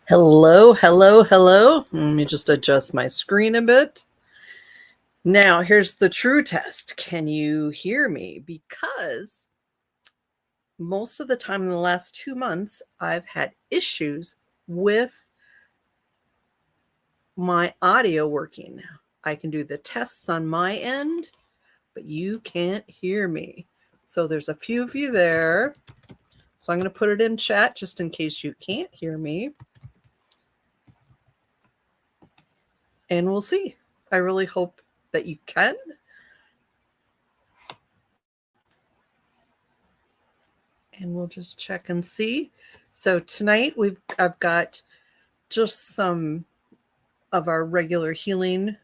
Hello, hello, hello. Let me just adjust my screen a bit. Now, here's the true test. Can you hear me? Because most of the time in the last 2 months, I've had issues with my audio working. I can do the tests on my end, but you can't hear me. So there's a few of you there. So I'm going to put it in chat just in case you can't hear me. And we'll see. I really hope that you can. And we'll just check and see. So tonight I've got just some of our regular healing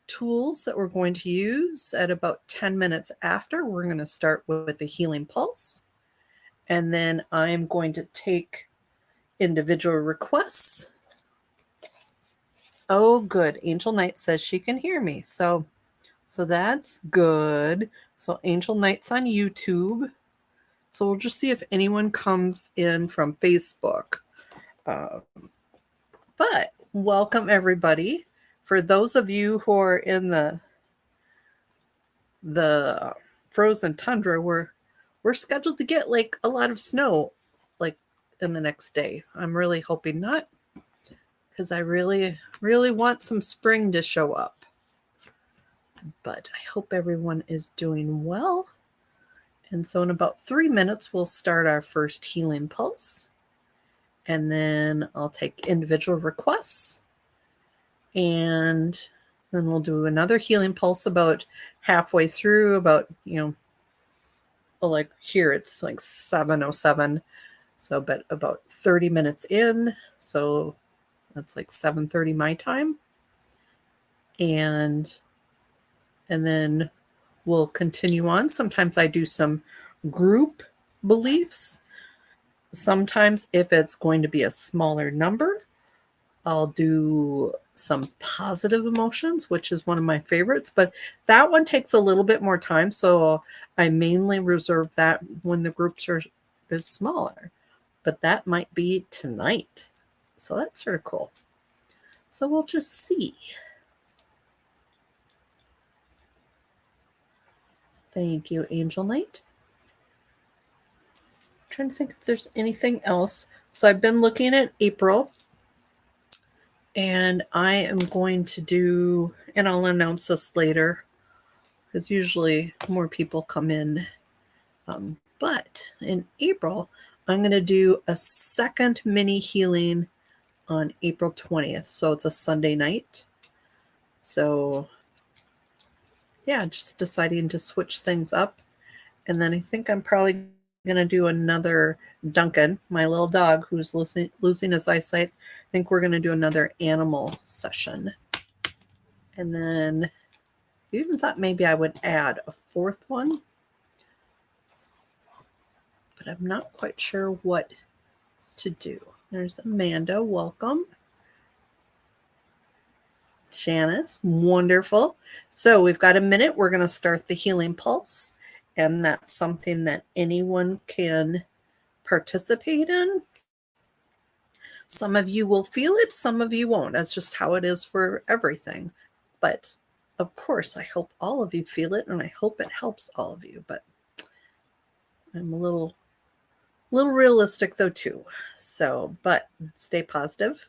tools that we're going to use. At about 10 minutes after, we're going to start with the healing pulse. And then I'm going to take individual requests. Oh, good. Angel Knight says she can hear me. So that's good. So Angel Knight's on YouTube. So we'll just see if anyone comes in from Facebook. But welcome everybody. For those of you who are in the frozen tundra, we're scheduled to get like a lot of snow like in the next day. I'm really hoping not, because I really want some spring to show up. But I hope everyone is doing well. And so in about 3 minutes, we'll start our first healing pulse. And then I'll take individual requests. And then we'll do another healing pulse about halfway through, about, like here it's like 7:07. So, but about 30 minutes in. So that's like 7:30 my time. And then we'll continue on. Sometimes I do some group beliefs. Sometimes if it's going to be a smaller number, I'll do some positive emotions, which is one of my favorites, but that one takes a little bit more time. So I mainly reserve that when the groups is smaller, but that might be tonight. So that's sort of cool. So we'll just see. Thank you, Angel Knight. I'm trying to think if there's anything else. So I've been looking at April. And I am going to do, and I'll announce this later, because usually more people come in. But in April, I'm going to do a second mini healing on April 20th. So it's a Sunday night. So yeah, just deciding to switch things up. And then I think I'm probably going to do another Duncan, my little dog who's losing his eyesight. I think we're going to do another animal session. And then I even thought maybe I would add a fourth one, but I'm not quite sure what to do. There's Amanda, welcome. Janice, wonderful. So we've got a minute. We're going to start the healing pulse, and that's something that anyone can participate in. Some of you will feel it, some of you won't. That's just how it is for everything. But of course, I hope all of you feel it, and I hope it helps all of you. But I'm a little realistic though too. So, but stay positive.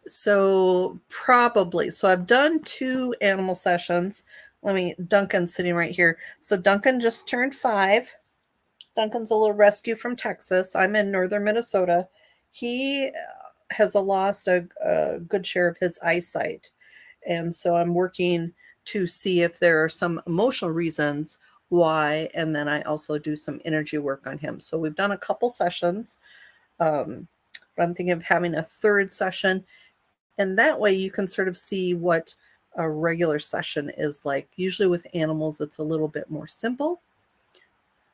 So probably, so I've done 2 animal sessions. Duncan's sitting right here. So Duncan just turned 5. Duncan's a little rescue from Texas. I'm in northern Minnesota. He has lost a good share of his eyesight. And so I'm working to see if there are some emotional reasons why. And then I also do some energy work on him. So we've done a couple sessions. But I'm thinking of having a third session. And that way you can sort of see what a regular session is like. Usually with animals, it's a little bit more simple,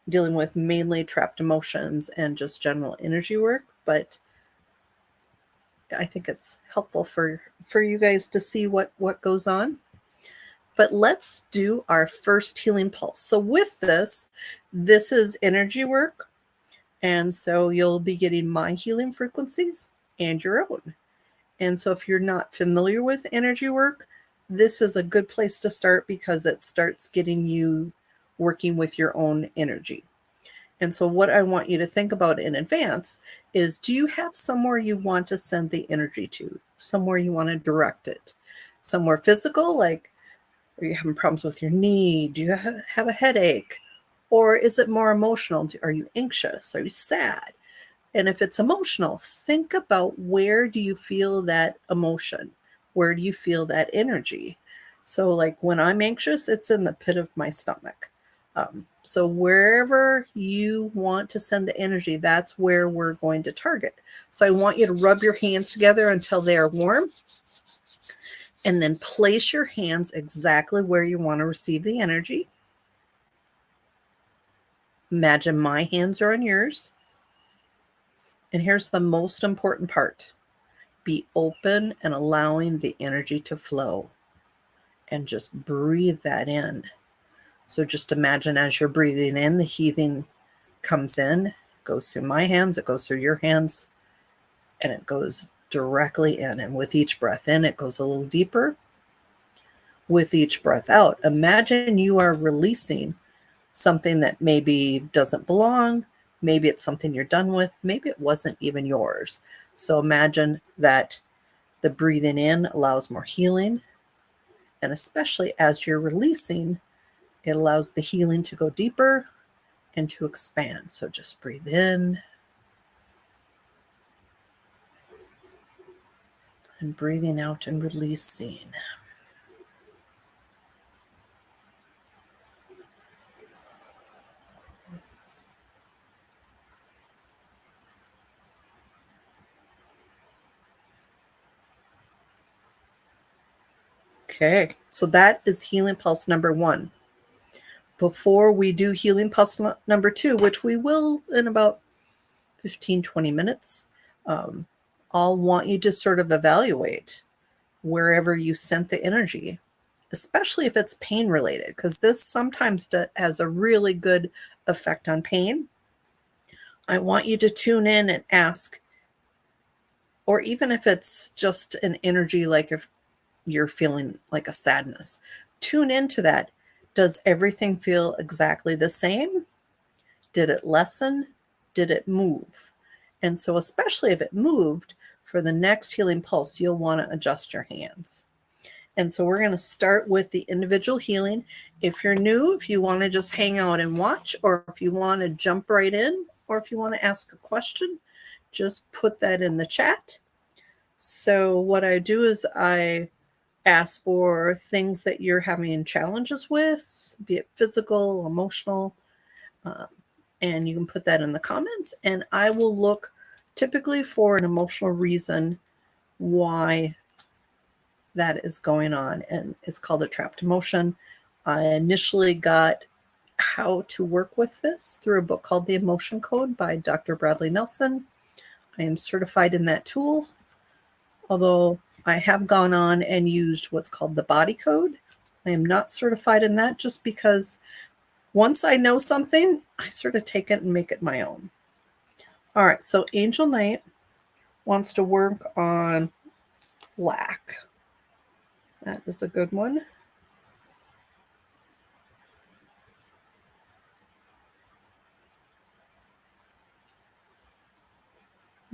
dealing with mainly trapped emotions and just general energy work. But I think it's helpful for you guys to see what goes on. But let's do our first healing pulse. So with this is energy work. And so you'll be getting my healing frequencies and your own. And so if you're not familiar with energy work, this is a good place to start because it starts getting you working with your own energy. And so what I want you to think about in advance is, do you have somewhere you want to send the energy to? Somewhere you want to direct it? Somewhere physical, like, are you having problems with your knee? Do you have a headache? Or is it more emotional? Are you anxious? Are you sad? And if it's emotional, think about, where do you feel that emotion? Where do you feel that energy? So, like when I'm anxious, it's in the pit of my stomach. So, wherever you want to send the energy, that's where we're going to target. So, I want you to rub your hands together until they are warm, and then place your hands exactly where you want to receive the energy. Imagine my hands are on yours. And here's the most important part: be open and allowing the energy to flow, and just breathe that in. So just imagine, as you're breathing in, the healing comes in, goes through my hands, it goes through your hands, and it goes directly in. And with each breath in, it goes a little deeper. With each breath out, imagine you are releasing something that maybe doesn't belong. Maybe it's something you're done with. Maybe it wasn't even yours. So imagine that the breathing in allows more healing. And especially as you're releasing, it allows the healing to go deeper and to expand. So just breathe in and breathing out and releasing. Okay, so that is healing pulse number 1. Before we do healing pulse number 2, which we will in about 15-20 minutes, I'll want you to sort of evaluate wherever you sent the energy, especially if it's pain related, because this sometimes has a really good effect on pain. I want you to tune in and ask, or even if it's just an energy, like if you're feeling like a sadness, tune into that. Does everything feel exactly the same? Did it lessen? Did it move? And so, especially if it moved, for the next healing pulse, you'll want to adjust your hands. And so we're going to start with the individual healing. If you're new, if you want to just hang out and watch, or if you want to jump right in, or if you want to ask a question, just put that in the chat. So what I do is I ask for things that you're having challenges with, be it physical, emotional, and you can put that in the comments, and I will look typically for an emotional reason why that is going on, and it's called a trapped emotion. I initially got how to work with this through a book called The Emotion Code by Dr. Bradley Nelson. I am certified in that tool, although I have gone on and used what's called the Body Code. I am not certified in that, just because once I know something, I sort of take it and make it my own. All right, so Angel Knight wants to work on lack. That is a good one.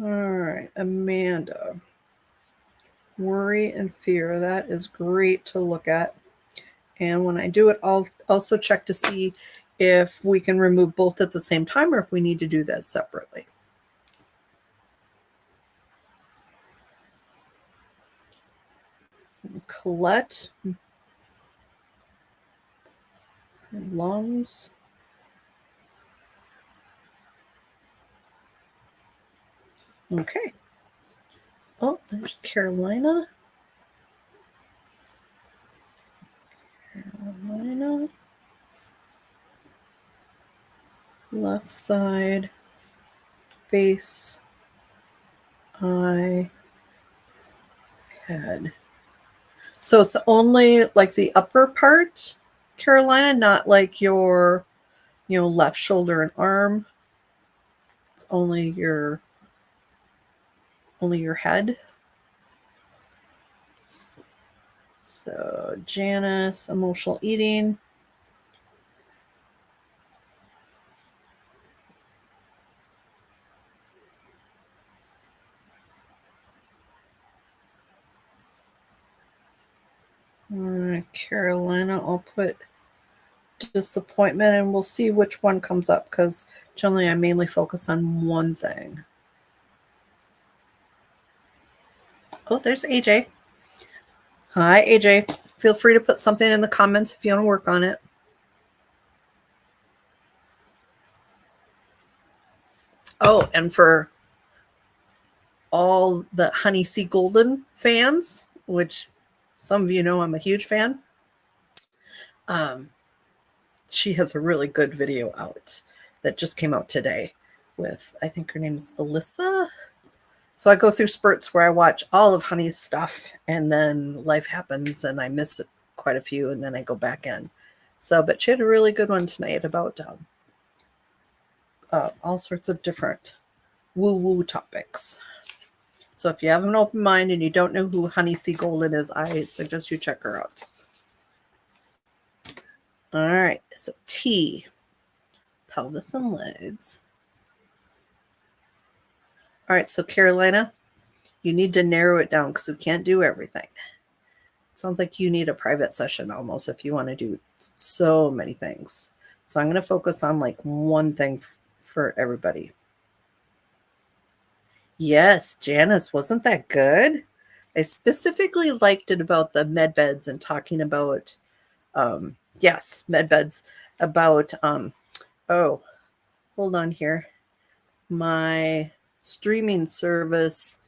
All right, Amanda. Worry and fear. That is great to look at. And when I do it, I'll also check to see if we can remove both at the same time, or if we need to do that separately. Colette. Lungs. Okay. Oh, there's Carolina. Carolina. Left side. Face. Eye. Head. So it's only like the upper part, Carolina, not like your, left shoulder and arm. It's only your head. So Janice, emotional eating. Carolina, I'll put disappointment, and we'll see which one comes up, because generally I mainly focus on one thing. Oh, there's AJ. Hi, AJ. Feel free to put something in the comments if you want to work on it. Oh, and for all the Honey C. Golden fans, which some of you know I'm a huge fan, she has a really good video out that just came out today with, I think her name is Alyssa. So I go through spurts where I watch all of Honey's stuff, and then life happens and I miss quite a few, and then I go back in. So, but she had a really good one tonight about all sorts of different woo-woo topics. So if you have an open mind and you don't know who Honey C. Golden is, I suggest you check her out. All right, so T, pelvis and legs. All right, so Carolina, you need to narrow it down because we can't do everything. Sounds like you need a private session almost if you want to do so many things. So I'm going to focus on like one thing for everybody. Yes, Janice, wasn't that good? I specifically liked it about the med beds and talking about, yes, med beds, about, oh, hold on here. My streaming service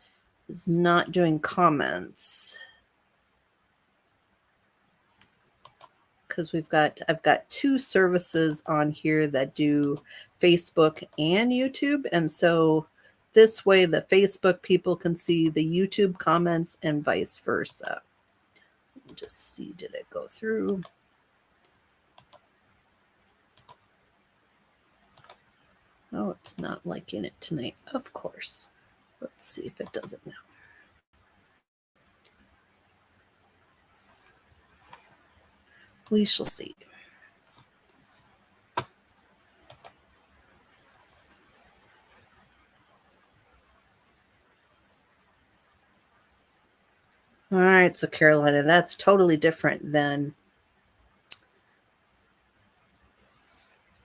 is not doing comments because I've got two services on here that do Facebook and YouTube. And so this way the Facebook people can see the YouTube comments and vice versa. Let me just see, did it go through? Oh, it's not liking it tonight, of course. Let's see if it does it now. We shall see. All right, so Carolina, that's totally different than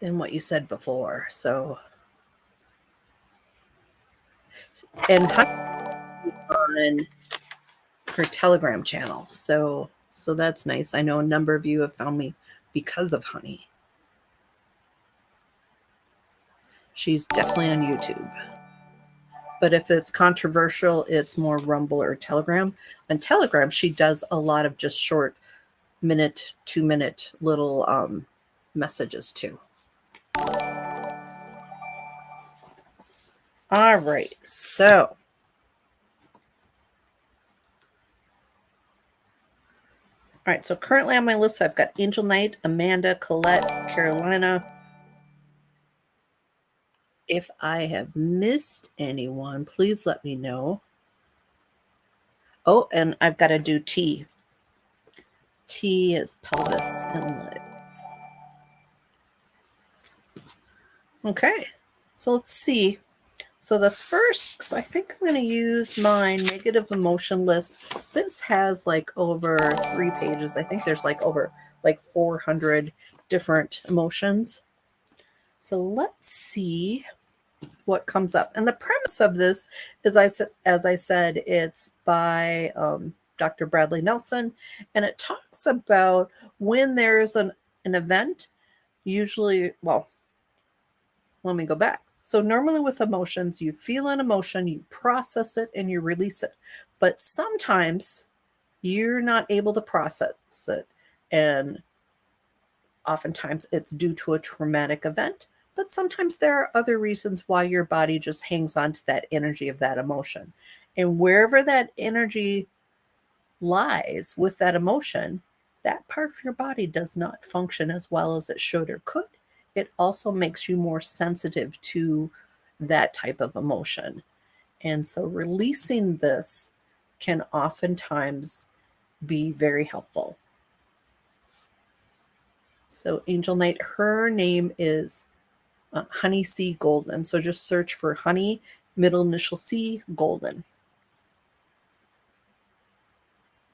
what you said before. So, and on her Telegram channel. So that's nice. I know a number of you have found me because of Honey. She's definitely on YouTube. But if it's controversial, it's more Rumble or Telegram. On Telegram, she does a lot of just short minute, 2-minute little messages too. All right, so all right, so currently on my list, I've got Angel Knight, Amanda, Colette, Carolina. If I have missed anyone, please let me know. Oh, and I've got to do T. T is pelvis and legs. Okay, so let's see. So the first, so I think I'm going to use my negative emotion list. This has like over 3 pages. I think there's like over like 400 different emotions. So let's see what comes up. And the premise of this is, as I said, it's by Dr. Bradley Nelson, and it talks about when there's an event, usually, well, let me go back. So normally with emotions, you feel an emotion, you process it, and you release it. But sometimes you're not able to process it. And oftentimes it's due to a traumatic event. But sometimes there are other reasons why your body just hangs on to that energy of that emotion. And wherever that energy lies with that emotion, that part of your body does not function as well as it should or could. It also makes you more sensitive to that type of emotion. And so releasing this can oftentimes be very helpful. So Angel Knight, her name is Honey C. Golden. So just search for Honey, middle initial C, Golden.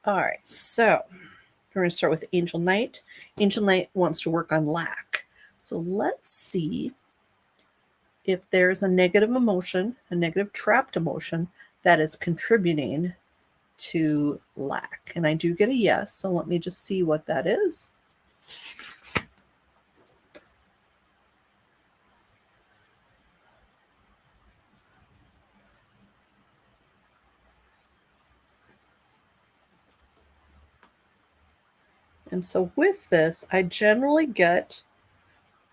All right, so we're going to start with Angel Knight. Angel Knight wants to work on lack. So let's see if there's a negative emotion, a negative trapped emotion that is contributing to lack. And I do get a yes, so let me just see what that is. And so with this, I generally get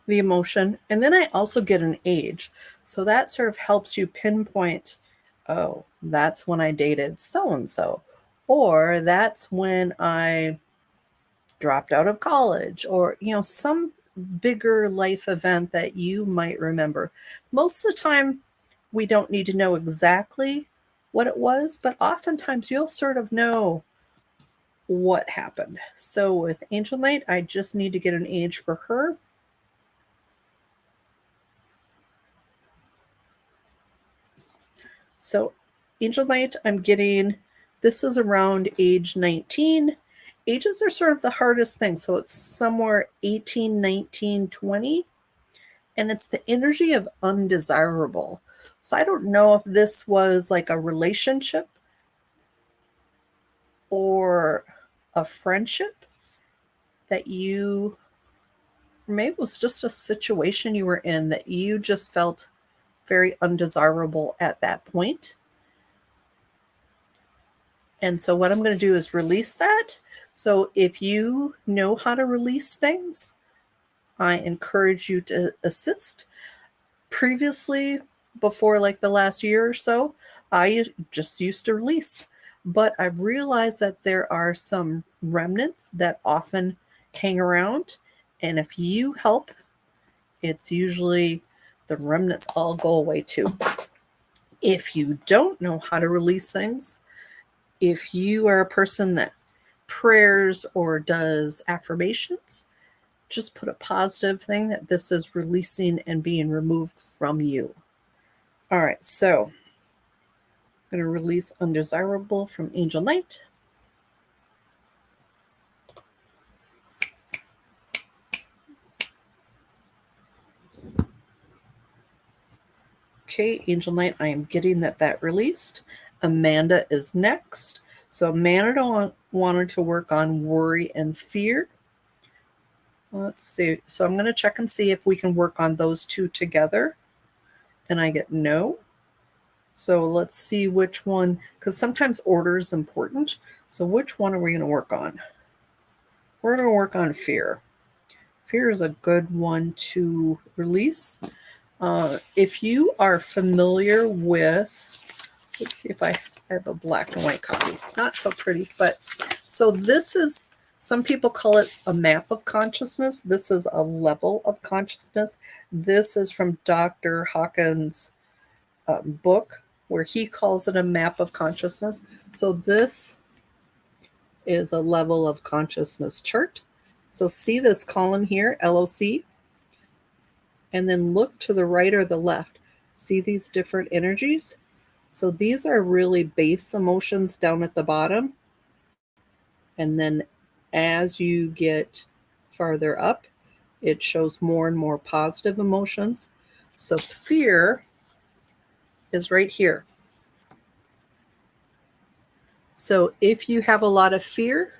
the emotion, and then I also get an age. So that sort of helps you pinpoint, oh, that's when I dated so-and-so, or that's when I dropped out of college, or, some bigger life event that you might remember. Most of the time, we don't need to know exactly what it was, but oftentimes you'll sort of know what happened. So with Angel Knight, I just need to get an age for her. So Angel Knight, I'm getting, this is around age 19. Ages are sort of the hardest thing. So it's somewhere 18, 19, 20. And it's the energy of undesirable. So I don't know if this was like a relationship or a friendship that you, maybe it was just a situation you were in that you just felt very undesirable at that point. And so what I'm going to do is release that. So if you know how to release things, I encourage you to assist. Previously, before like the last year or so, I just used to release. But I've realized that there are some remnants that often hang around. And if you help, it's usually the remnants all go away too. If you don't know how to release things, if you are a person that prayers or does affirmations, just put a positive thing that this is releasing and being removed from you. All right, so I'm going to release undesirable from Angel Knight. Okay, Angel Knight, I am getting that released. Amanda is next. So Amanda wanted to work on worry and fear. Let's see. So I'm going to check and see if we can work on those two together. And I get no. So let's see which one, because sometimes order is important. So which one are we going to work on? We're going to work on fear. Fear is a good one to release. If you are familiar with, let's see if I have a black and white copy. Not so pretty, but so this is, some people call it a map of consciousness. This is a level of consciousness. This is from Dr. Hawkins' book, where he calls it a map of consciousness. So this is a level of consciousness chart. So see this column here, LOC, and then look to the right or the left. See these different energies? So these are really base emotions down at the bottom. And then as you get farther up, it shows more and more positive emotions. So fear is right here. So if you have a lot of fear,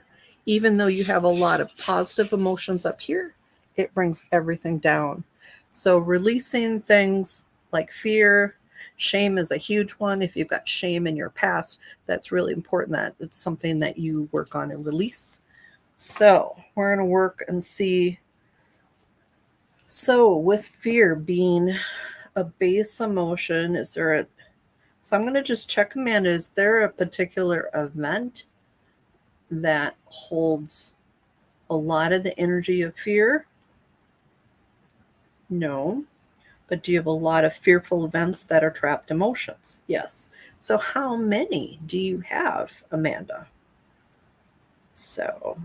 even though you have a lot of positive emotions up here, it brings everything down. So releasing things like fear, shame is a huge one. If you've got shame in your past, that's really important that it's something that you work on and release. So we're going to work and see. So with fear being a base emotion, is there a, so I'm going to just check, Amanda, is there a particular event that holds a lot of the energy of fear? No. But do you have a lot of fearful events that are trapped emotions? Yes. So how many do you have, Amanda? So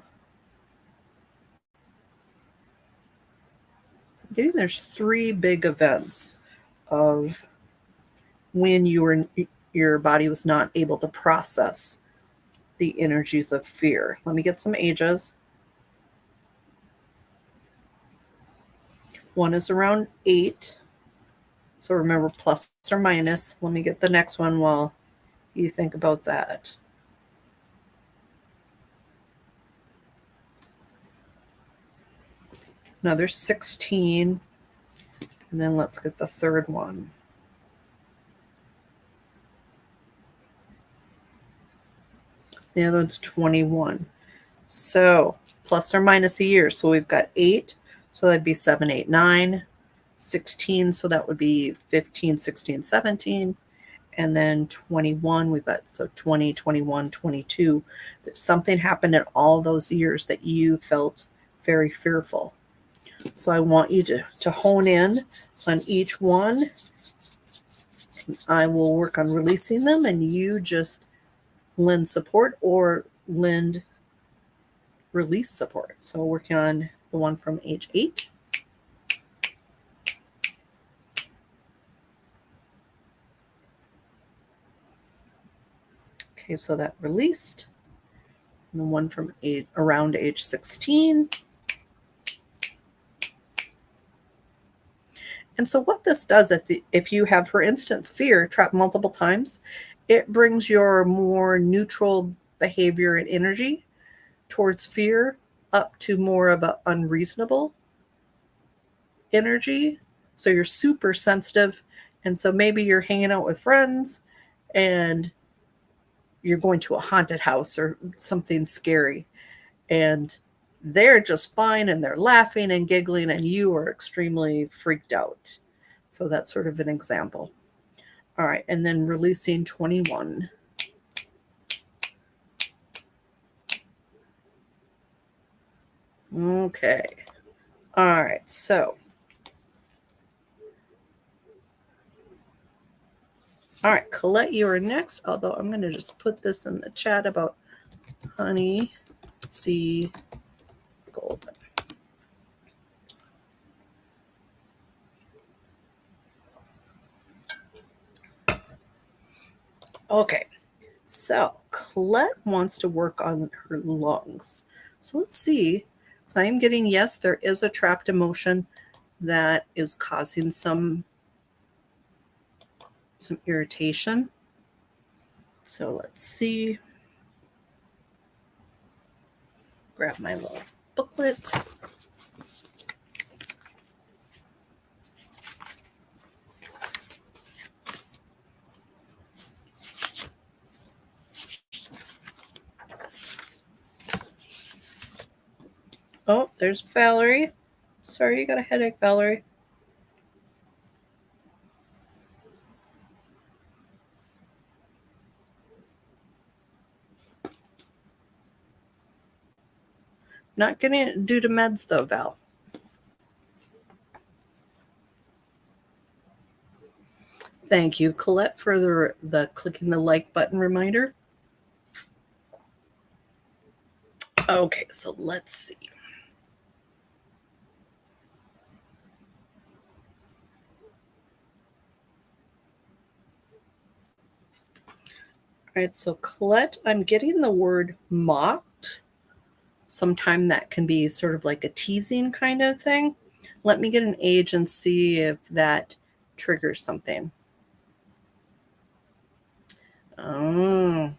I'm getting there's 3 big events of when your body was not able to process the energies of fear. Let me get some ages. One is around 8. So remember, plus or minus. Let me get the next one while you think about that. Another 16. And then let's get the third one. The other one's 21. So plus or minus a year. So we've got 8. So that'd be 7, 8, 9. 16. So that would be 15, 16, 17. And then 21, we've got so 20, 21, 22. Something happened in all those years that you felt very fearful. So I want you to hone in on each one. I will work on releasing them, and you just lend support or lend release support. So working on the one from age 8. Okay, so that released. And the one from around age 16. And so what this does, if you have, for instance, fear trapped multiple times, it brings your more neutral behavior and energy towards fear up to more of an unreasonable energy. So you're super sensitive. And so maybe you're hanging out with friends and you're going to a haunted house or something scary. And they're just fine and they're laughing and giggling and you are extremely freaked out. So that's sort of an example. All right, and then releasing 21. Okay. All right, so. All right, Colette, you are next, although I'm going to just put this in the chat about honey, sea, golden. Okay, so Colette wants to work on her lungs. So let's see. So I am getting, yes, there is a trapped emotion that is causing some irritation. So let's see. Grab my little booklet. Oh, there's Valerie. Sorry, you got a headache, Valerie. Not getting it due to meds, though, Val. Thank you, Colette, for the clicking the like button reminder. Okay, so let's see. All right, so Colette, I'm getting the word mocked. Sometime that can be sort of like a teasing kind of thing. Let me get an age and see if that triggers something. Oh,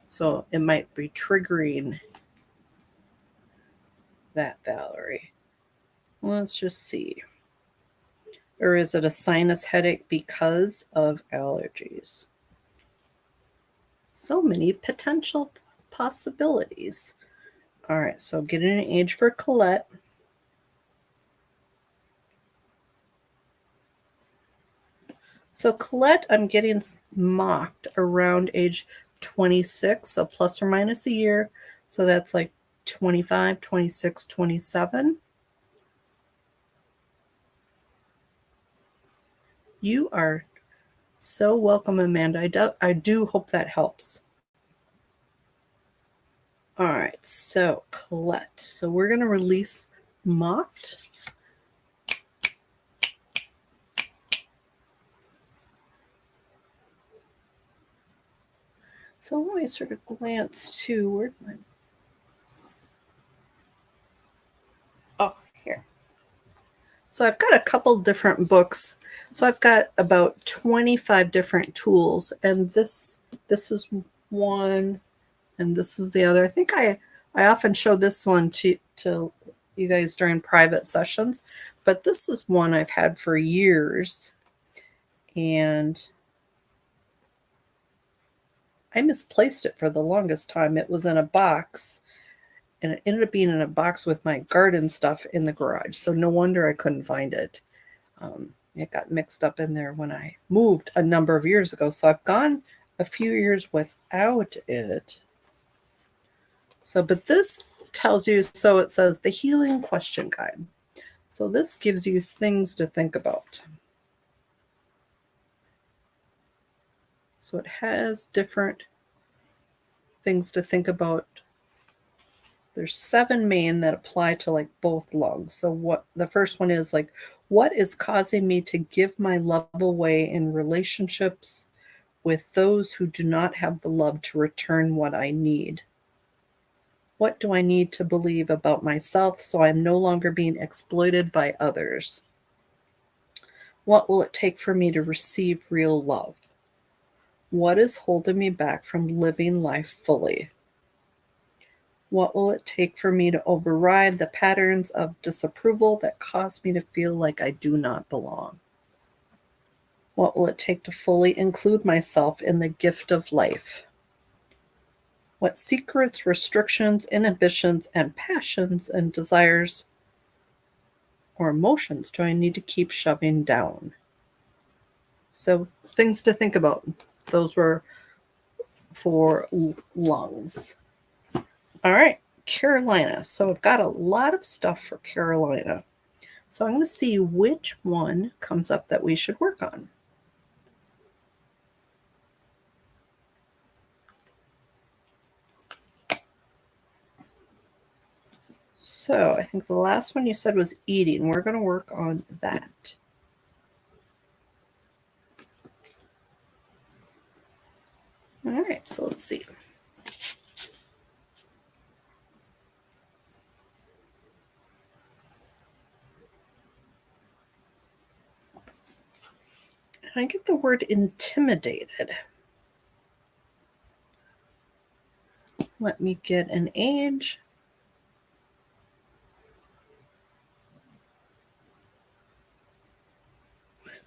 so it might be triggering that, Valerie. Let's just see. Or is it a sinus headache because of allergies? So many potential possibilities. All right, so getting an age for Colette. So Colette, I'm getting mocked around age 26, so plus or minus a year. So that's like 25, 26, 27. You are so welcome, Amanda. I do hope that helps. All right, so Colette. So we're going to release Mott. So let me sort of glance to where my... Oh, here. So I've got a couple different books. So I've got about 25 different tools, and this is one, and this is the other. I think I often show this one to you guys during private sessions, but this is one I've had for years, and I misplaced it for the longest time. It was in a box, and it ended up being in a box with my garden stuff in the garage. So no wonder I couldn't find it. It got mixed up in there when I moved a number of years ago. So I've gone a few years without it. So, but this tells you, so it says the Healing Question Guide. So this gives you things to think about. So it has different things to think about. There's 7 main that apply to like both lungs. So what the first one is like, what is causing me to give my love away in relationships with those who do not have the love to return what I need? What do I need to believe about myself so I'm no longer being exploited by others? What will it take for me to receive real love? What is holding me back from living life fully? What will it take for me to override the patterns of disapproval that cause me to feel like I do not belong? What will it take to fully include myself in the gift of life? What secrets, restrictions, inhibitions, and passions and desires or emotions do I need to keep shoving down? So, things to think about. Those were for lungs. All right, Carolina. So I've got a lot of stuff for Carolina. So I'm going to see which one comes up that we should work on. So I think the last one you said was eating. We're going to work on that. All right, so let's see. I get the word intimidated. Let me get an age.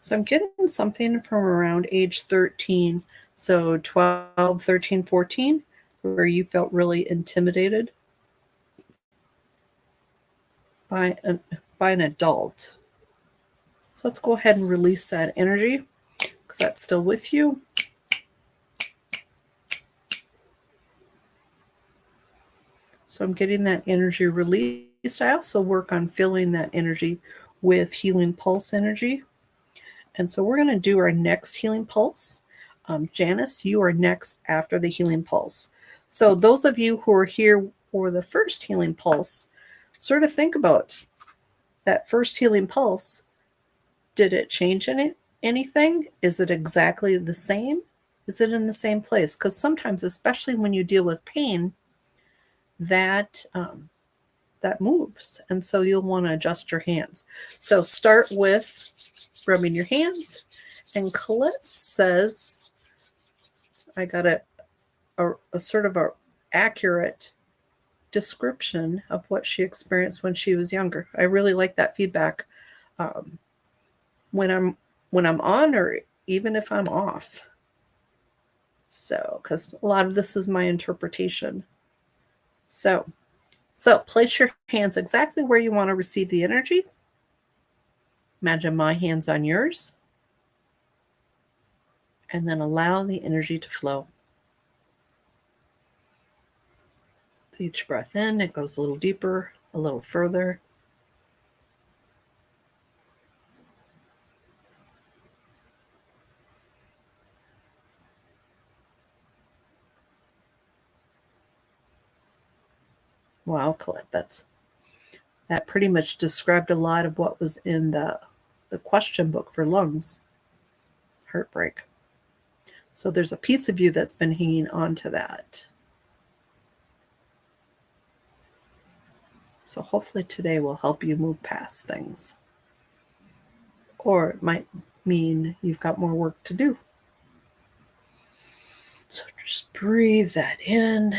So I'm getting something from around age 13. So 12, 13, 14, where you felt really intimidated by an adult. So let's go ahead and release that energy because that's still with you. So I'm getting that energy released. I also work on filling that energy with healing pulse energy. And so we're going to do our next healing pulse. Janice, you are next after the healing pulse. So those of you who are here for the first healing pulse, sort of think about that first healing pulse. Did it change anything? Is it exactly the same? Is it in the same place? Because sometimes, especially when you deal with pain, that that moves, and so you'll want to adjust your hands. So start with rubbing your hands. And Colette says, I got a sort of a accurate description of what she experienced when she was younger. I really like that feedback. When I'm on, or even if I'm off. So, because a lot of this is my interpretation. So place your hands exactly where you want to receive the energy. Imagine my hands on yours. And then allow the energy to flow. Each breath in, it goes a little deeper, a little further. Wow, Colette, that pretty much described a lot of what was in the question book for lungs. Heartbreak. So there's a piece of you that's been hanging on to that. So hopefully today will help you move past things. Or it might mean you've got more work to do. So just breathe that in.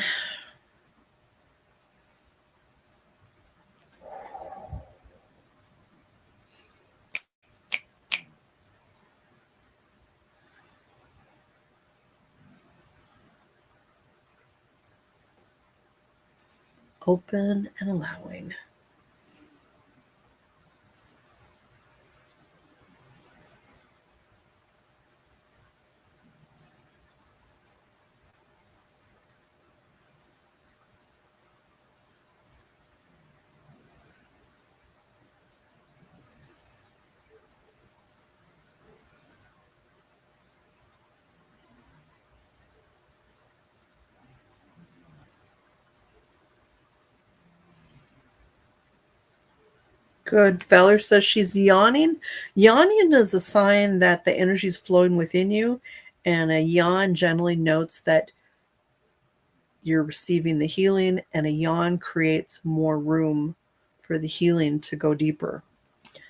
Open and allowing. Good. Valor says she's yawning. Yawning is a sign that the energy is flowing within you, and a yawn generally notes that you're receiving the healing, and a yawn creates more room for the healing to go deeper.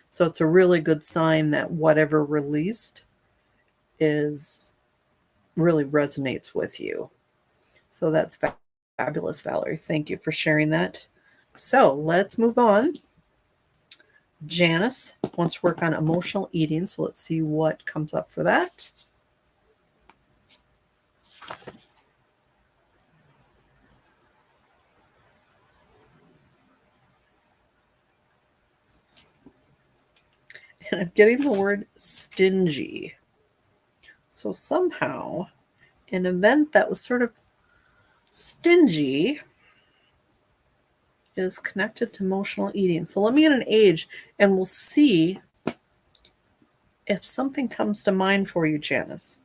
So it's a really good sign that whatever released is really resonates with you. So that's fabulous, Valerie. Thank you for sharing that. So let's move on. Janice wants to work on emotional eating. So let's see what comes up for that. And I'm getting the word stingy. So somehow, an event that was sort of stingy is connected to emotional eating. So let me get an age and we'll see if something comes to mind for you, Janice.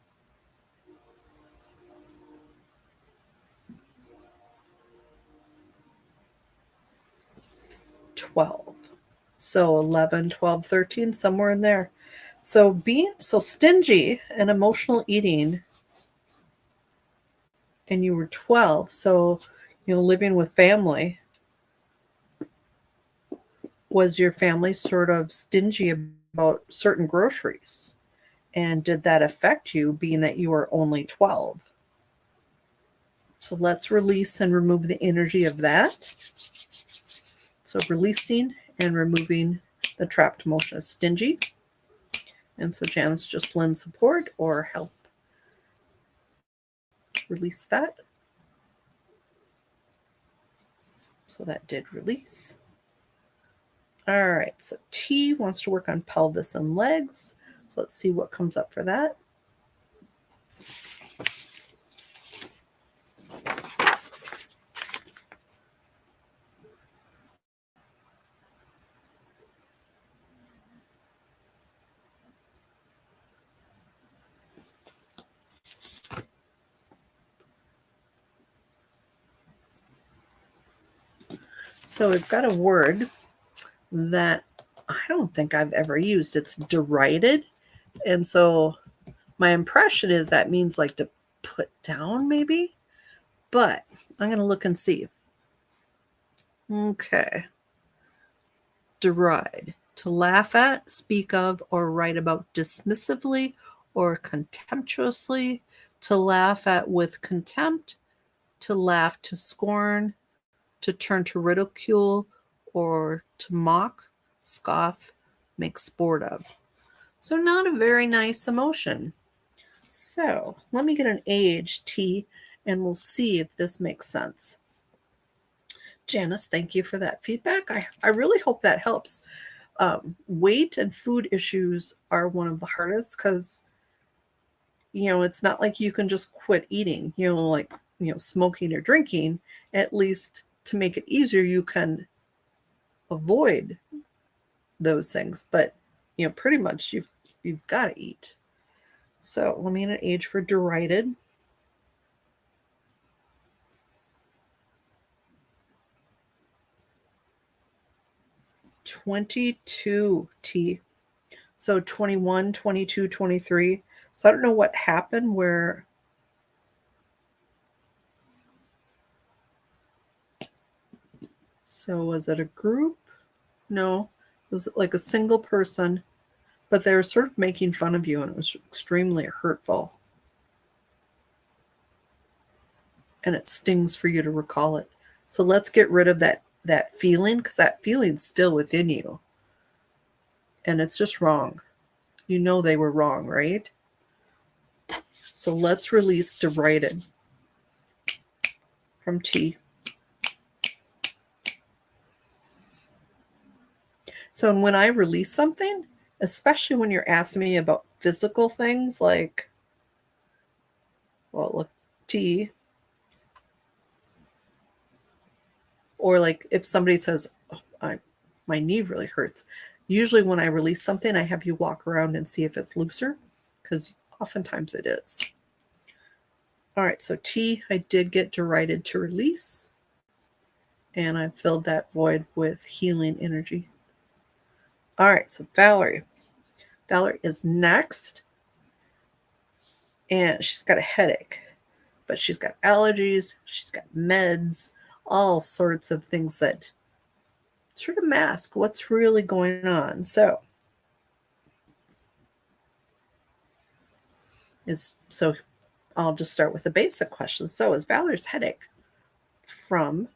12. So 11, 12, 13, somewhere in there. So being so stingy and emotional eating, and you were 12, so living with family, was your family sort of stingy about certain groceries? And did that affect you, being that you were only 12? So let's release and remove the energy of that. So releasing and removing the trapped emotion of stingy. And so Janice just lends support or help release that. So that did release. All right, so T wants to work on pelvis and legs. So let's see what comes up for that. So we've got a word that I don't think I've ever used. It's derided. And so my impression is that means like to put down, maybe. But I'm going to look and see. Okay. Deride. To laugh at, speak of, or write about dismissively or contemptuously. To laugh at with contempt. To laugh to scorn. To turn to ridicule or to mock, scoff, make sport of. So not a very nice emotion. So let me get an age, T, and we'll see if this makes sense. Janice, thank you for that feedback. I really hope that helps. Weight and food issues are one of the hardest because, it's not like you can just quit eating, like, smoking or drinking. At least to make it easier, you can avoid those things. But, pretty much you've got to eat. So let me get an age for derided. 22 T. So 21, 22, 23. So I don't know what happened where. So was it a group? No, it was like a single person, but they were sort of making fun of you and it was extremely hurtful. And it stings for you to recall it. So let's get rid of that feeling, because that feeling's still within you. And it's just wrong. You know they were wrong, right? So let's release derided from T. So when I release something, especially when you're asking me about physical things like, well, look, T, or like if somebody says, oh, my knee really hurts. Usually when I release something, I have you walk around and see if it's looser, because oftentimes it is. All right, so T, I did get derided to release, and I filled that void with healing energy. All right, so Valerie. Valerie is next, and she's got a headache, but she's got allergies, she's got meds, all sorts of things that sort of mask what's really going on. So I'll just start with the basic question. So is Valerie's headache from,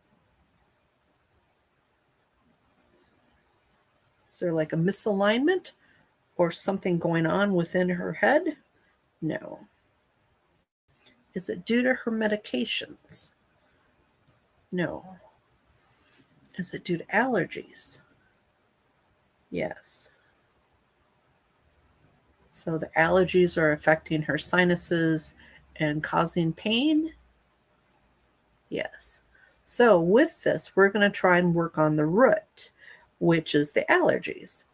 is there like a misalignment or something going on within her head? No. Is it due to her medications? No. Is it due to allergies? Yes. So the allergies are affecting her sinuses and causing pain? Yes. So with this, we're going to try and work on the root, which is the allergies.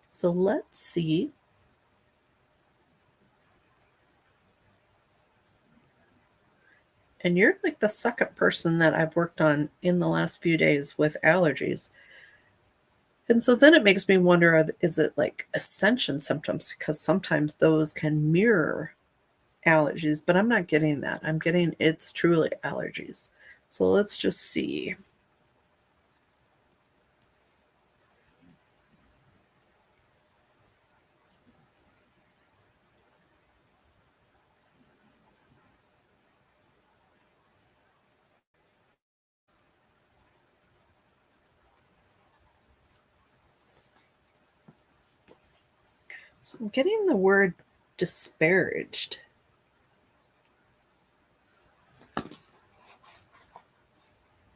So let's see. And you're like the second person that I've worked on in the last few days with allergies. And so then it makes me wonder, is it like ascension symptoms? Because sometimes those can mirror allergies, but I'm not getting that. I'm getting it's truly allergies. So let's just see. So I'm getting the word disparaged.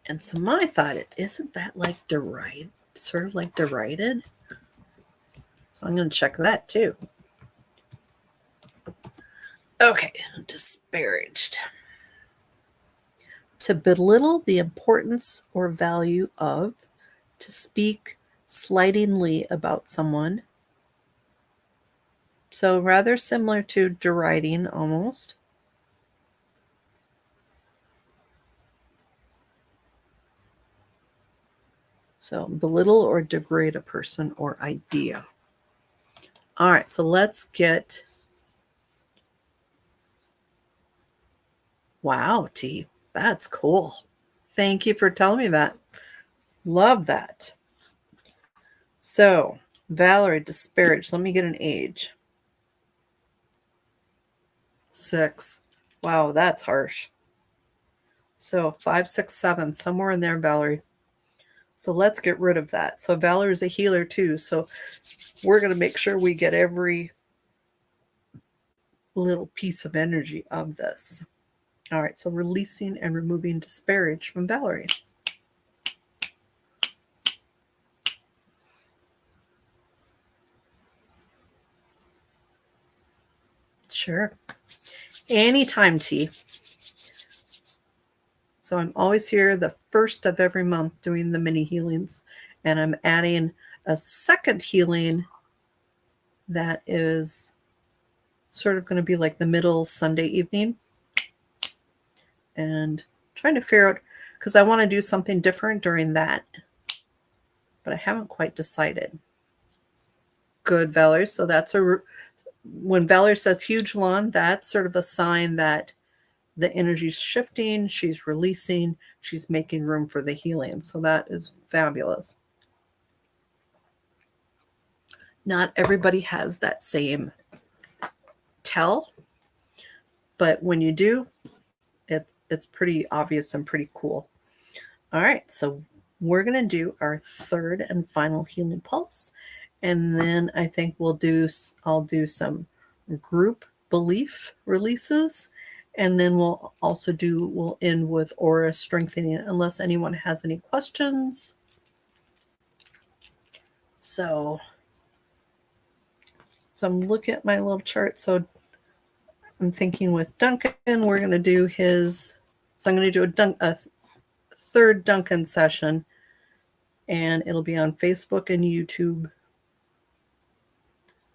And so my thought, isn't that like derided, sort of like derided? So I'm going to check that too. Okay, disparaged. To belittle the importance or value of, to speak slightingly about someone. So rather similar to deriding almost. So belittle or degrade a person or idea. All right, so let's get, wow, T, that's cool. Thank you for telling me that. Love that. So Valerie, disparaged. Let me get an age. 6. Wow, that's harsh. So 5, 6, 7, somewhere in there, Valerie. So let's get rid of that. So Valerie's a healer too. So we're going to make sure we get every little piece of energy of this. All right, so releasing and removing disparage from Valerie. Sure. Anytime, T. So I'm always here the first of every month doing the mini healings. And I'm adding a second healing that is sort of going to be like the middle Sunday evening. And trying to figure out, because I want to do something different during that but I haven't quite decided. Good, Valerie. So that's when Valerie says huge lawn, that's sort of a sign that the energy's shifting, she's releasing, she's making room for the healing. So that is fabulous. Not everybody has that same tell, but when you do, it's pretty obvious and pretty cool. All right, so we're going to do our third and final healing pulse, and then I think I'll do some group belief releases, and then we'll end with aura strengthening unless anyone has any questions. So I'm looking at my little chart. So I'm thinking with Duncan, we're going to do so I'm going to do a third Duncan session, and it'll be on Facebook and YouTube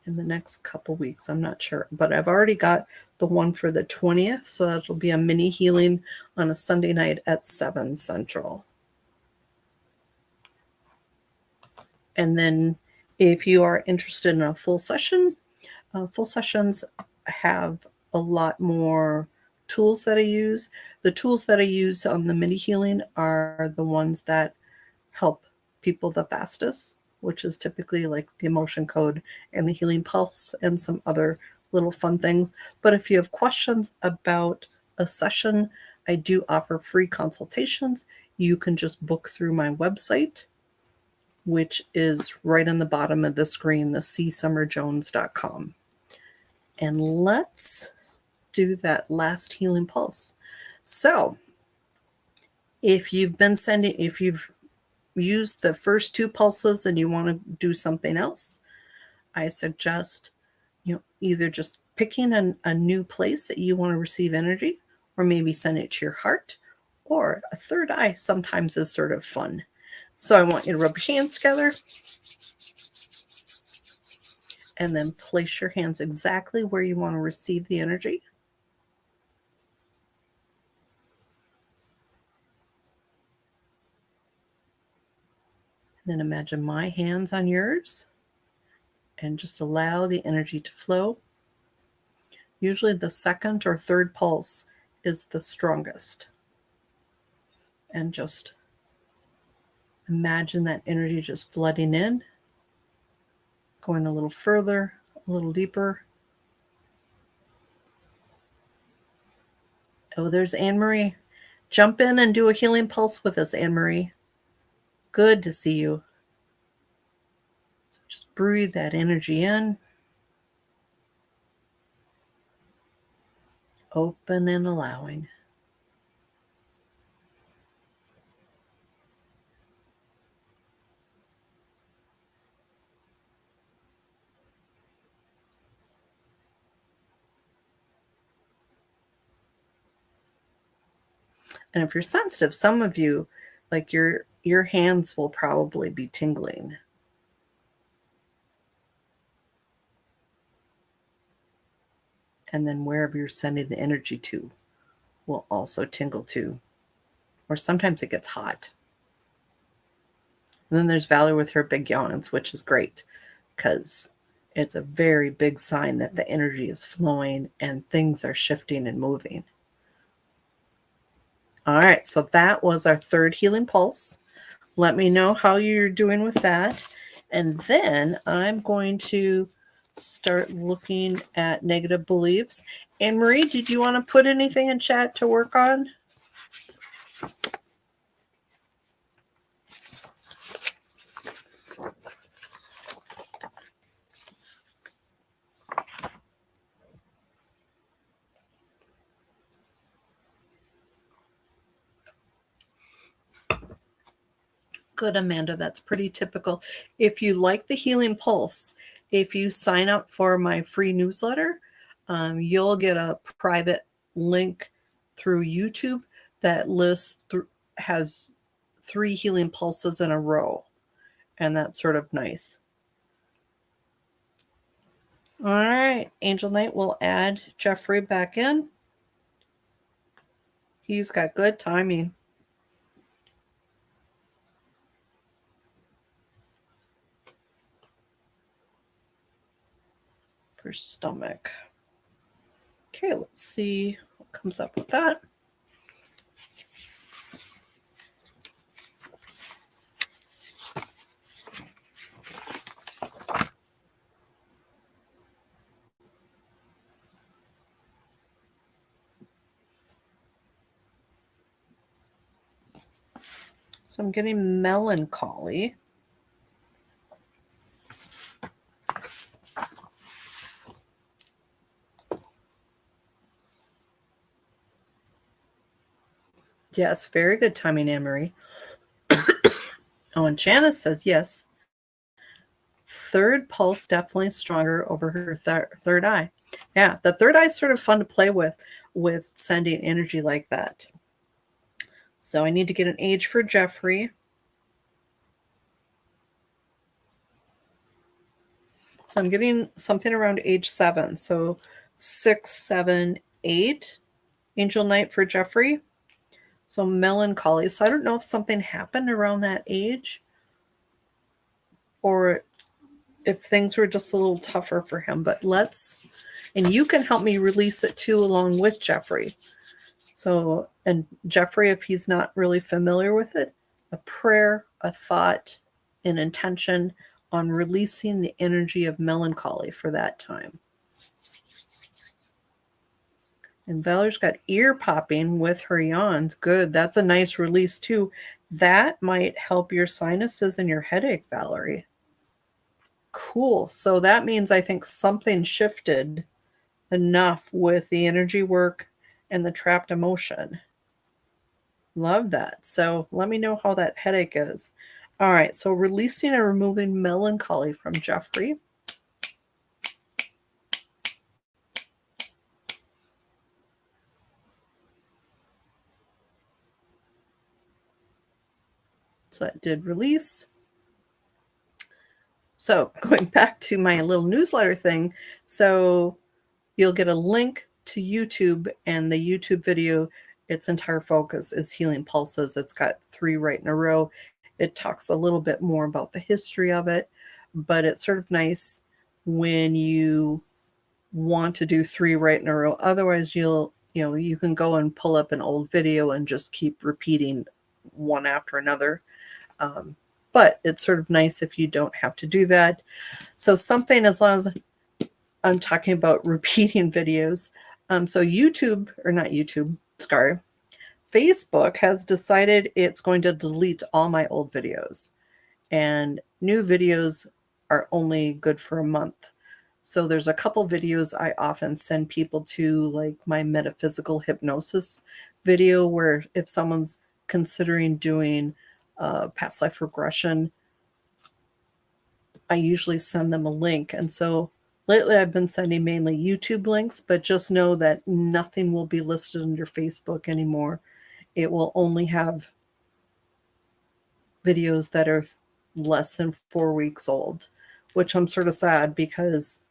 in the next couple weeks. I'm not sure, but I've already got the one for the 20th, so that'll be a mini healing on a Sunday night at 7 Central. And then if you are interested in a full session, full sessions have a lot more tools that I use. The tools that I use on the mini healing are the ones that help people the fastest, which is typically like the emotion code and the healing pulse and some other little fun things. But if you have questions about a session, I do offer free consultations. You can just book through my website, which is right on the bottom of the screen, the csummerjones.com. And let's do that last healing pulse. So if you've used the first 2 pulses and you want to do something else, I suggest either just picking a new place that you want to receive energy, or maybe send it to your heart, or a third eye sometimes is sort of fun. So I want you to rub your hands together and then place your hands exactly where you want to receive the energy. And then imagine my hands on yours and just allow the energy to flow. Usually the second or third pulse is the strongest. And just imagine that energy just flooding in, going a little further, a little deeper. Oh, there's Anne-Marie. Jump in and do a healing pulse with us, Anne-Marie. Good to see you. So just breathe that energy in. Open and allowing. And if you're sensitive, some of you, like your hands will probably be tingling. And then wherever you're sending the energy to will also tingle too. Or sometimes it gets hot. And then there's Valerie with her big yawns, which is great because it's a very big sign that the energy is flowing and things are shifting and moving. All right, so that was our third healing pulse. Let me know how you're doing with that. And then I'm going to start looking at negative beliefs. Anne-Marie, did you want to put anything in chat to work on? Good, Amanda. That's pretty typical. If you like the healing pulse, if you sign up for my free newsletter, you'll get a private link through YouTube that has 3 healing pulses in a row. And that's sort of nice. All right. Angel Knight will add Jeffrey back in. He's got good timing. for stomach. Okay, let's see what comes up with that. So I'm getting melancholy. Yes, very good timing, Anne-Marie. Oh, and Janice says yes. Third pulse definitely stronger over her third eye. Yeah, the third eye is sort of fun to play with sending energy like that. So I need to get an age for Jeffrey. So I'm getting something around age 7. So 6, 7, 8. Angel Night for Jeffrey. So melancholy. So I don't know if something happened around that age or if things were just a little tougher for him. But and you can help me release it too along with Jeffrey. So, and Jeffrey, if he's not really familiar with it, a prayer, a thought, an intention on releasing the energy of melancholy for that time. And Valerie's got ear popping with her yawns. Good. That's a nice release too. That might help your sinuses and your headache, Valerie. Cool. So that means I think something shifted enough with the energy work and the trapped emotion. Love that. So let me know how that headache is. All right. So releasing and removing melancholy from Jeffrey. So that did release. So going back to my little newsletter thing. So you'll get a link to YouTube, and the YouTube video, its entire focus is healing pulses. It's got 3 right in a row. It talks a little bit more about the history of it, but it's sort of nice when you want to do 3 right in a row. Otherwise, you can go and pull up an old video and just keep repeating one after another. But it's sort of nice if you don't have to do that. So something, as long as I'm talking about repeating videos. So Facebook has decided it's going to delete all my old videos, and new videos are only good for a month. So there's a couple videos I often send people to, like my metaphysical hypnosis video, where if someone's considering doing past life regression, I usually send them a link. And so lately I've been sending mainly YouTube links, but just know that nothing will be listed under Facebook anymore. It will only have videos that are less than 4 weeks old, which I'm sort of sad because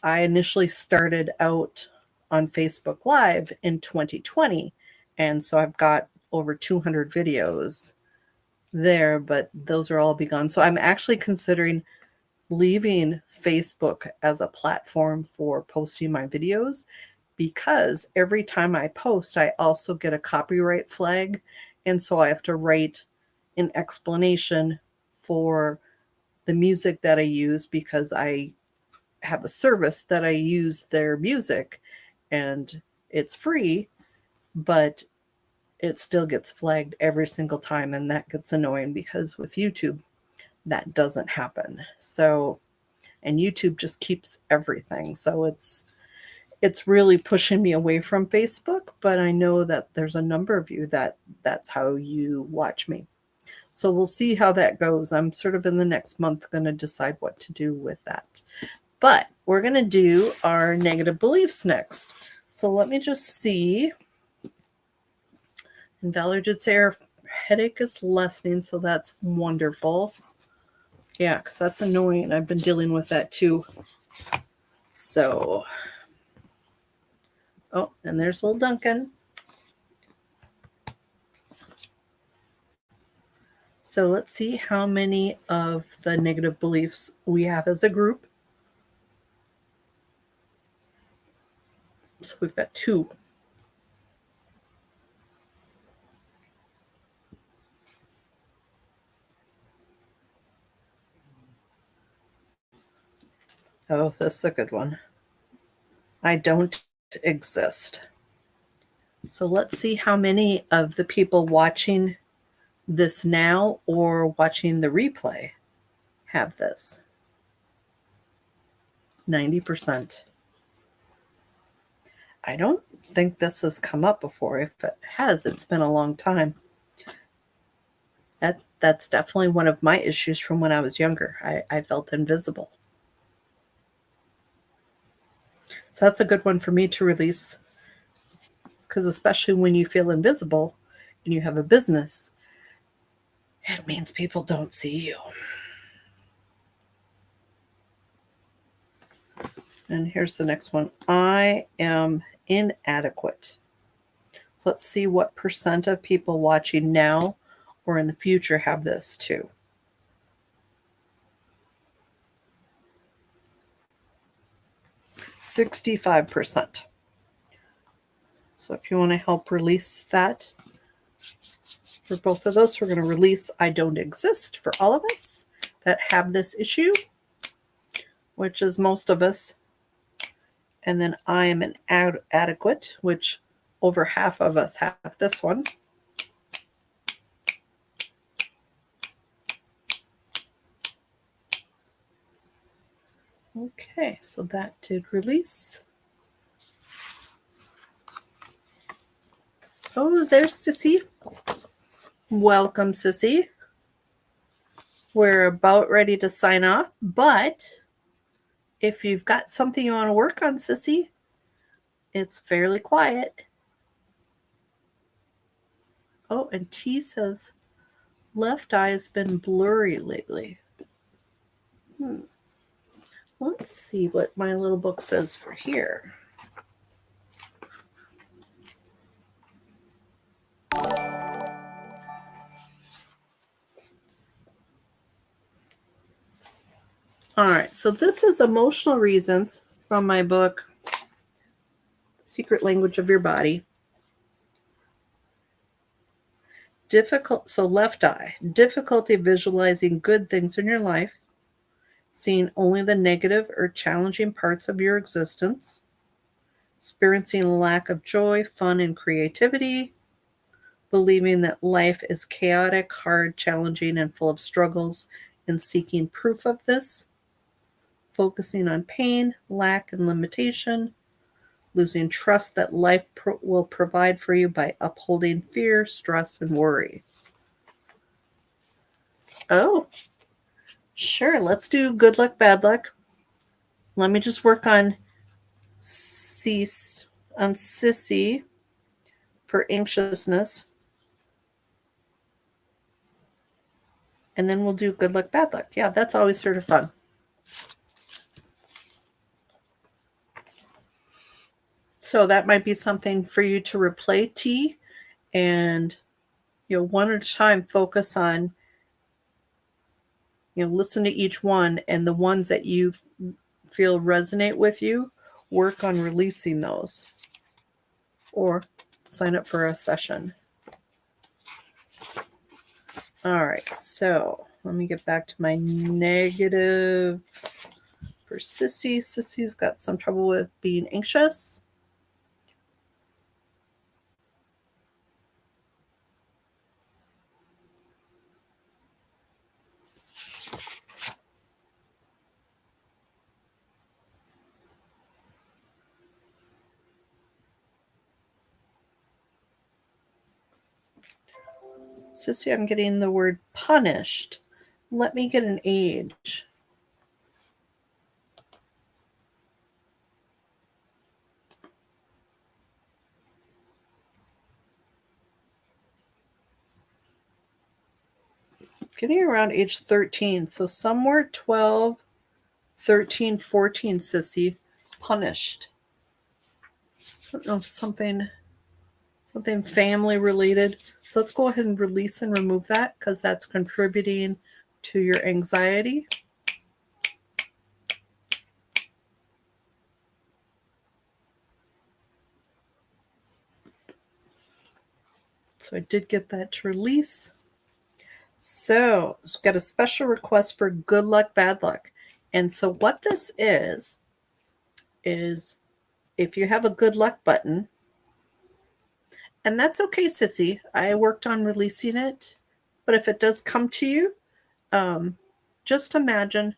I initially started out on Facebook Live in 2020. And so I've got over 200 videos there, but those are all begun. So I'm actually considering leaving Facebook as a platform for posting my videos, because every time I post, I also get a copyright flag. And so I have to write an explanation for the music that I use, because I have a service that I use their music and it's free, but it still gets flagged every single time. And that gets annoying because with YouTube, that doesn't happen. So, and YouTube just keeps everything. So it's really pushing me away from Facebook, but I know that there's a number of you that's how you watch me. So we'll see how that goes. I'm sort of in the next month going to decide what to do with that. But we're going to do our negative beliefs next. So let me just see. And Valerie did say her headache is lessening, so that's wonderful. Yeah, because that's annoying. I've been dealing with that too. So, oh, and there's little Duncan. So let's see how many of the negative beliefs we have as a group. So we've got 2. Oh, this is a good one. I don't exist. So let's see how many of the people watching this now or watching the replay have this. 90%. I don't think this has come up before. If it has, it's been a long time. That's definitely one of my issues from when I was younger. I felt invisible. So that's a good one for me to release, because especially when you feel invisible and you have a business, it means people don't see you. And here's the next one. I am inadequate. So let's see what % of people watching now or in the future have this too. 65%. So if you want to help release that for both of those, we're going to release I don't exist for all of us that have this issue, which is most of us. And then I am inadequate, which over half of us have this one. Okay, so that did release. Oh, there's Sissy. Welcome, Sissy. We're about ready to sign off, but if you've got something you want to work on, Sissy, it's fairly quiet. Oh, and T says, left eye has been blurry lately. Let's see what my little book says for here. All right, so this is emotional reasons from my book, Secret Language of Your Body. So left eye, difficulty visualizing good things in your life, seeing only the negative or challenging parts of your existence, experiencing lack of joy, fun, and creativity, believing that life is chaotic, hard, challenging, and full of struggles, and seeking proof of this, focusing on pain, lack, and limitation, losing trust that life will provide for you by upholding fear, stress, and worry. Oh, sure. Let's do good luck, bad luck. Let me just work on Sissy for anxiousness. And then we'll do good luck, bad luck. Yeah, that's always sort of fun. So that might be something for you to replay, T, and one at a time focus on, listen to each one, and the ones that you feel resonate with you, work on releasing those, or sign up for a session. All right, so let me get back to my negative for Sissy. Sissy's got some trouble with being anxious. Sissy, I'm getting the word punished. Let me get an age. Getting around age 13. So somewhere 12, 13, 14, Sissy, punished. I don't know if something family related. So let's go ahead and release and remove that, because that's contributing to your anxiety. So I did get that to release. So I've got a special request for good luck, bad luck. And so what this is if you have a good luck button, and that's okay, Sissy. I worked on releasing it. But if it does come to you, just imagine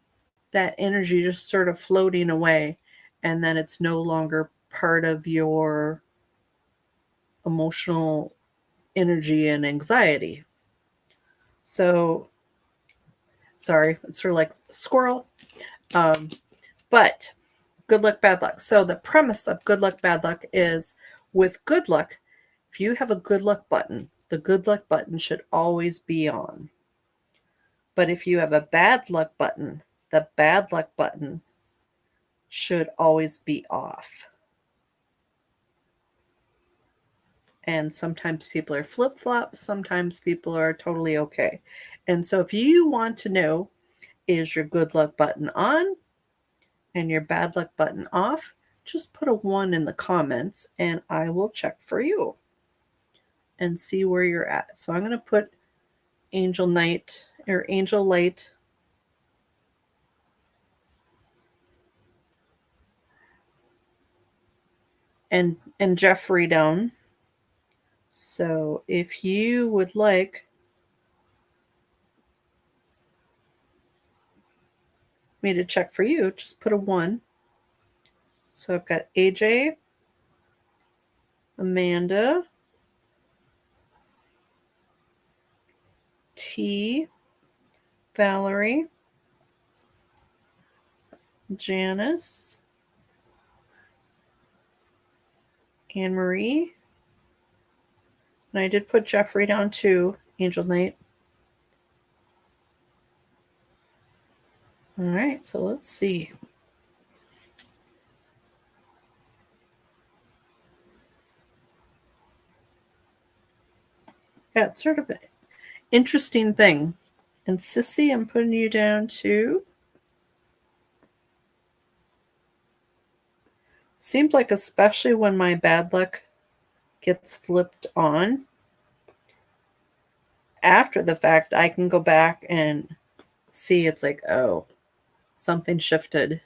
that energy just sort of floating away, and then it's no longer part of your emotional energy and anxiety. So, sorry, it's sort of like squirrel. But good luck, bad luck. So, the premise of good luck, bad luck is with good luck, if you have a good luck button, the good luck button should always be on. But if you have a bad luck button, the bad luck button should always be off. And sometimes people are flip-flop, sometimes people are totally okay. And so if you want to know, is your good luck button on and your bad luck button off, just put a 1 in the comments and I will check for you and see where you're at. So I'm going to put Angel Night or Angel Light and Jeffrey down. So if you would like me to check for you, just put a 1. So I've got AJ, Amanda, T, Valerie, Janice, Anne Marie, and I did put Jeffrey down too, Angel Knight. All right, so let's see. Yeah, it's sort of an interesting thing. And Sissy, I'm putting you down too. Seems like especially when my bad luck gets flipped on, after the fact, I can go back and see it's like, oh, something shifted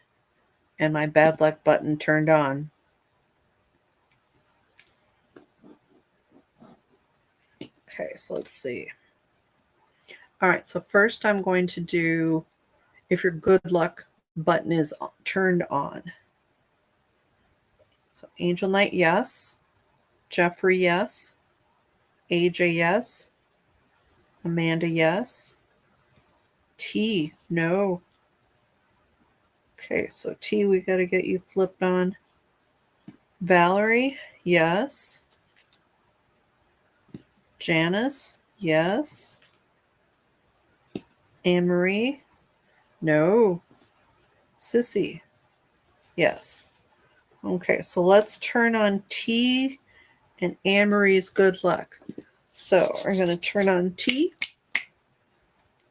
and my bad luck button turned on. Okay, so let's see. All right, so first I'm going to do if your good luck button is turned on. So Angel Knight, yes. Jeffrey, yes. AJ, yes. Amanda, yes. T, no. Okay, so T, we got to get you flipped on. Valerie, yes. Janice, yes. Anne Marie, no. Sissy, yes. Okay, so let's turn on T and Anne Marie's good luck. So we're going to turn on T,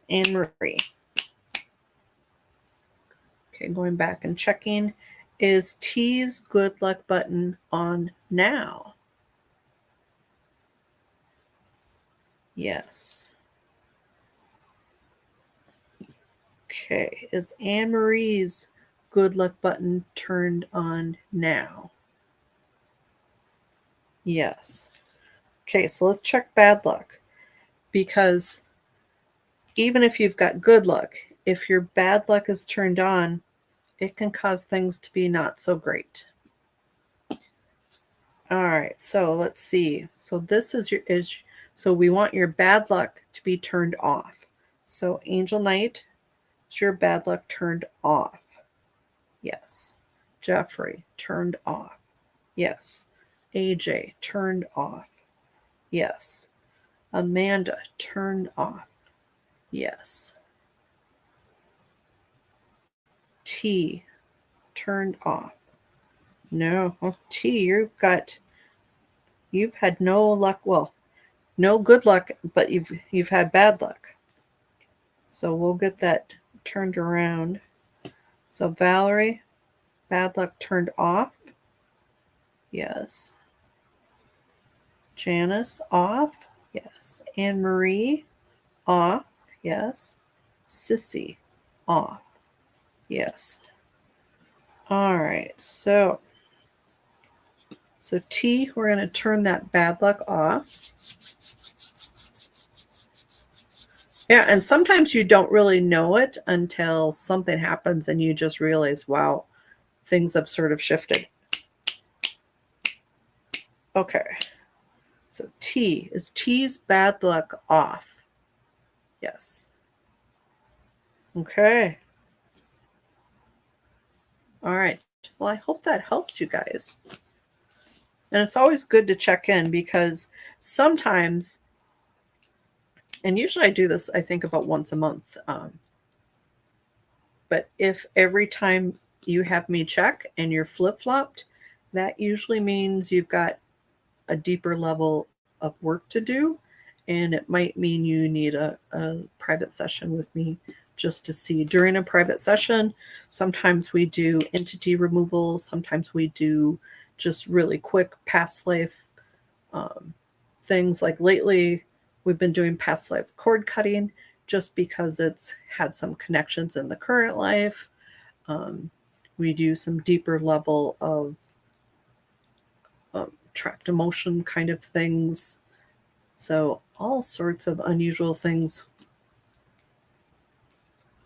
Anne Marie. Okay, going back and checking. Is T's good luck button on now? Yes. Okay, is Anne Marie's good luck button turned on now? Yes. Okay, so let's check bad luck. Because even if you've got good luck, if your bad luck is turned on, it can cause things to be not so great. All right, so let's see. So this is so we want your bad luck to be turned off. So Angel Knight, is your bad luck turned off? Yes. Jeffrey, turned off. Yes. AJ, turned off. Yes. Amanda, turned off. Yes. T, turned off. No. Oh, T, you've had no luck. Well, no good luck, but you've had bad luck. So we'll get that turned around. So Valerie, bad luck turned off. Yes. Janice, off. Yes. Anne Marie, off. Yes. Sissy, off. Yes. All right. So T, we're going to turn that bad luck off. Yeah, and sometimes you don't really know it until something happens and you just realize, wow, things have sort of shifted. Okay. So T, is T's bad luck off? Yes. Okay. All right. Well, I hope that helps you guys. And it's always good to check in because sometimes, and usually I do this, I think about once a month. But if every time you have me check and you're flip-flopped, that usually means you've got a deeper level of work to do. And it might mean you need a private session with me just to see. During a private session, sometimes we do entity removal. Sometimes we do just really quick past life things. Like lately, we've been doing past life cord cutting just because it's had some connections in the current life. We do some deeper level of trapped emotion kind of things. So all sorts of unusual things.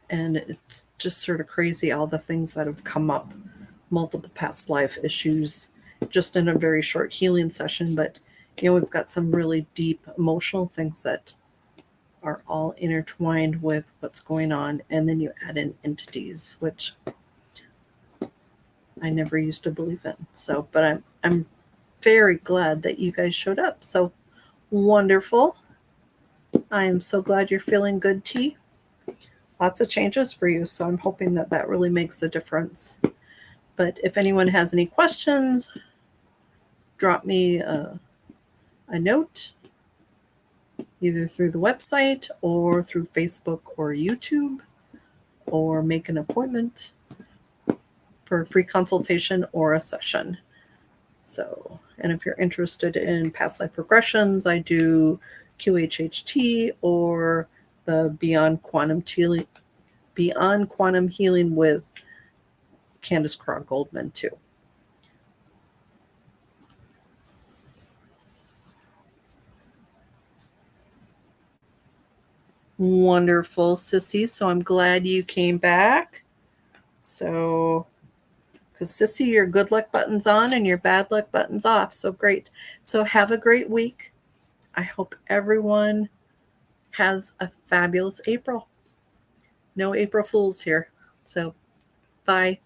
And it's just sort of crazy all the things that have come up, multiple past life issues, just in a very short healing session. But, we've got some really deep emotional things that are all intertwined with what's going on. And then you add in entities, which I never used to believe in. So, but I'm very glad that you guys showed up. So wonderful. I am so glad you're feeling good, T. Lots of changes for you. So I'm hoping that that really makes a difference. But if anyone has any questions, drop me a note either through the website or through Facebook or YouTube, or make an appointment for a free consultation or a session. So, and if you're interested in past life regressions, I do QHHT or the Beyond Quantum Healing with Candace Craw Goldman too. Wonderful, Sissy. So I'm glad you came back. So, because Sissy, your good luck button's on and your bad luck button's off. So great. So have a great week. I hope everyone has a fabulous April. No April Fools here. So bye.